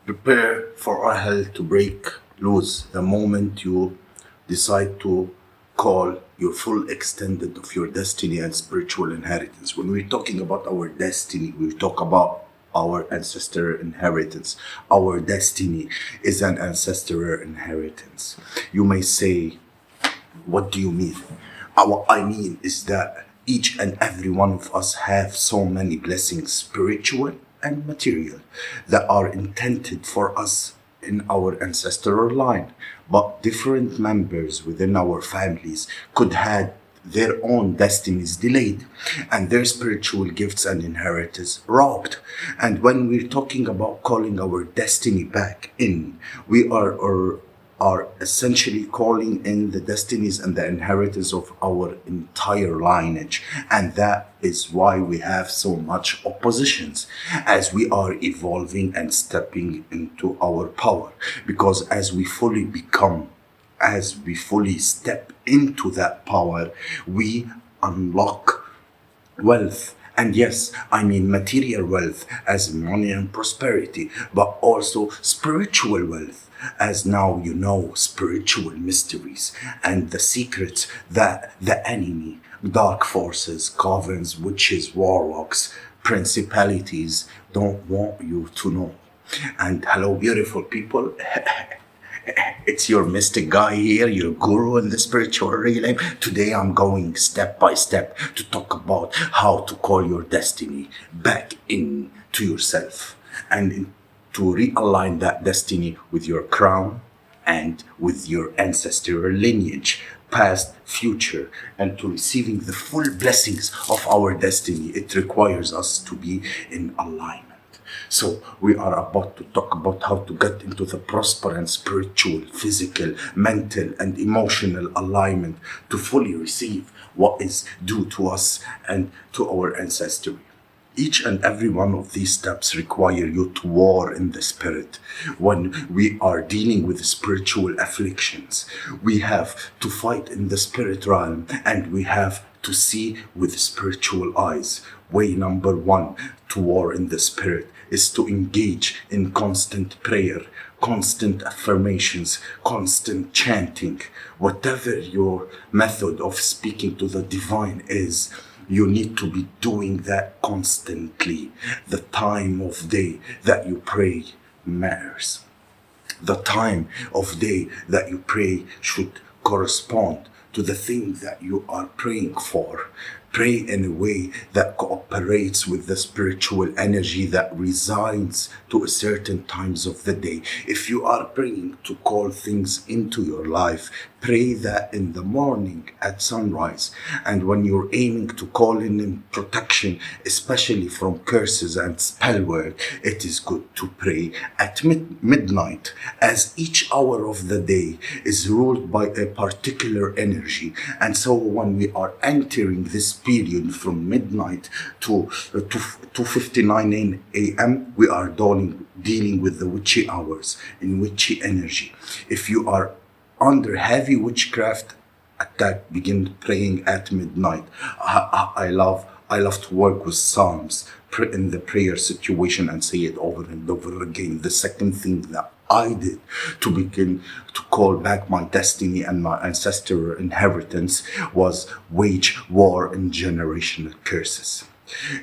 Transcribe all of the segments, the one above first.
Prepare for a hell to break loose the moment you decide to call your full extended of your destiny and spiritual inheritance. When we're talking about our destiny, we talk about our ancestral inheritance. Our destiny is an ancestral inheritance. You may say, what do you mean? What I mean is that each and every one of us have so many blessings, spiritual and material, that are intended for us in our ancestral line. But different members within our families could have their own destinies delayed and their spiritual gifts and inheritance robbed. And when we're talking about calling our destiny back in, we are essentially calling in the destinies and the inheritance of our entire lineage. And that is why we have so much oppositions as we are evolving and stepping into our power. Because as we fully step into that power, we unlock wealth. And yes, I mean material wealth as money and prosperity, but also spiritual wealth, as now you know spiritual mysteries and the secrets that the enemy, dark forces, covens, witches, warlocks, principalities don't want you to know. And hello, beautiful people. It's your mystic guy here, your guru in the spiritual realm. Today I'm going step by step to talk about how to call your destiny back in to yourself and to realign that destiny with your crown and with your ancestral lineage, past, future, and to receiving the full blessings of our destiny. It requires us to be in alignment. So we are about to talk about how to get into the prosperous spiritual, physical, mental, and emotional alignment to fully receive what is due to us and to our ancestry. Each and every one of these steps require you to war in the spirit. When we are dealing with spiritual afflictions, we have to fight in the spirit realm and we have to see with spiritual eyes. Way number one to war in the spirit is to engage in constant prayer, constant affirmations, constant chanting. Whatever your method of speaking to the divine is, you need to be doing that constantly. The time of day that you pray matters. The time of day that you pray should correspond to the thing that you are praying for. Pray in a way that cooperates with the spiritual energy that resides to a certain times of the day. If you are praying to call things into your life, pray that in the morning at sunrise. And when you're aiming to call in protection, especially from curses and spell work, it is good to pray at midnight, as each hour of the day is ruled by a particular energy. And so when we are entering this period from midnight to 2:59 a.m., we are dealing with the witchy hours in witchy energy. If you are under heavy witchcraft attack, begin praying at midnight. I love to work with psalms in the prayer situation and say it over and over again. The second thing that I did to begin to call back my destiny and my ancestral inheritance was wage war and generational curses.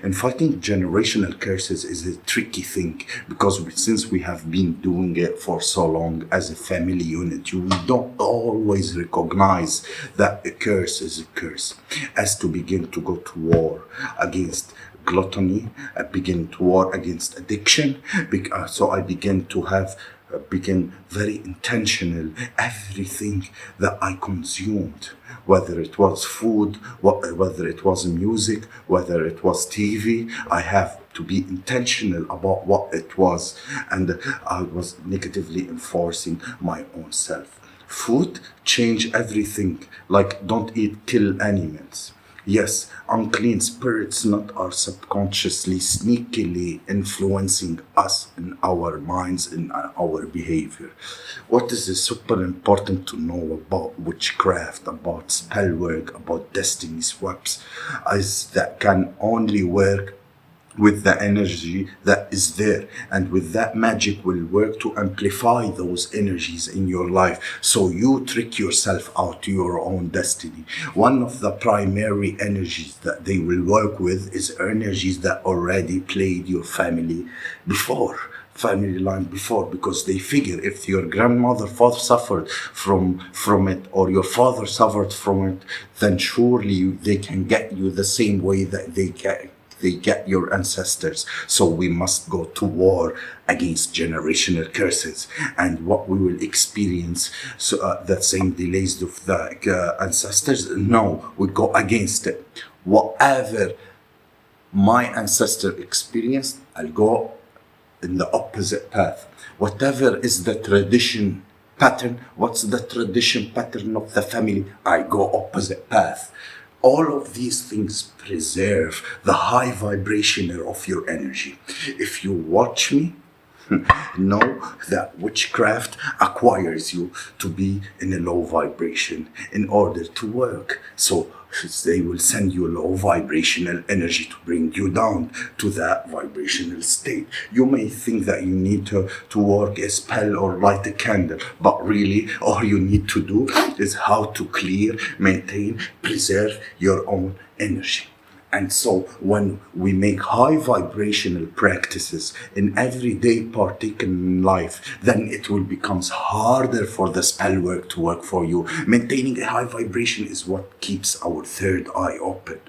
And fighting generational curses is a tricky thing because since we have been doing it for so long as a family unit, you don't always recognize that a curse is a curse. As to begin to go to war against gluttony, I begin to war against addiction. So I begin to have became very intentional. Everything that I consumed, whether it was food, whether it was music, whether it was TV, I have to be intentional about what it was, and I was negatively enforcing my own self. Food change everything, like don't eat kill animals. Yes, unclean spirits not are subconsciously, sneakily influencing us in our minds, in our behavior. What is super important to know about witchcraft, about spell work, about destiny swaps, is that can only work with the energy that is there, and with that magic will work to amplify those energies in your life, so you trick yourself out to your own destiny. One of the primary energies that they will work with is energies that already played your family line before, because they figure if your grandmother father suffered from it, or your father suffered from it, then surely they can get you the same way that they get your ancestors. So we must go to war against generational curses, and what we will experience, so that same delays of the ancestors. No, we go against it. Whatever my ancestor experienced, I'll go in the opposite path. Whatever is the tradition pattern, what's the tradition pattern of the family, I go opposite path. All of these things preserve the high vibration of your energy. If you watch me, know that witchcraft acquires you to be in a low vibration in order to work. So they will send you low vibrational energy to bring you down to that vibrational state. You may think that you need to work a spell or light a candle, but really all you need to do is how to clear, maintain, preserve your own energy. And so when we make high vibrational practices in everyday partaken in life, then it will become harder for the spell work to work for you. Maintaining a high vibration is what keeps our third eye open.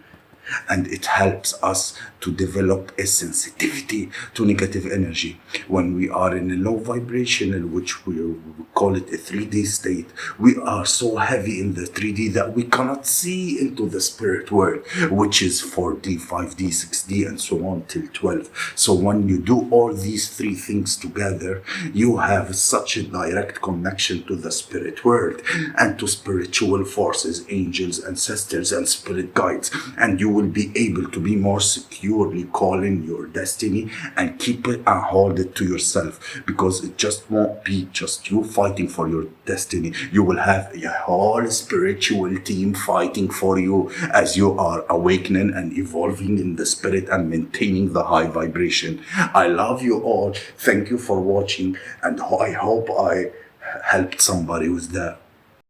And it helps us to develop a sensitivity to negative energy. When we are in a low vibrational, which we call it a 3D state, we are so heavy in the 3D that we cannot see into the spirit world, which is 4D, 5D, 6D, and so on till 12. So when you do all these three things together, you have such a direct connection to the spirit world and to spiritual forces, angels, ancestors, and spirit guides. And you will be able to be more securely calling your destiny and keep it and hold it to yourself, because it just won't be just you fighting for your destiny. You will have a whole spiritual team fighting for you as you are awakening and evolving in the spirit and maintaining the high vibration. I love you all. Thank you for watching, and I hope I helped somebody with that.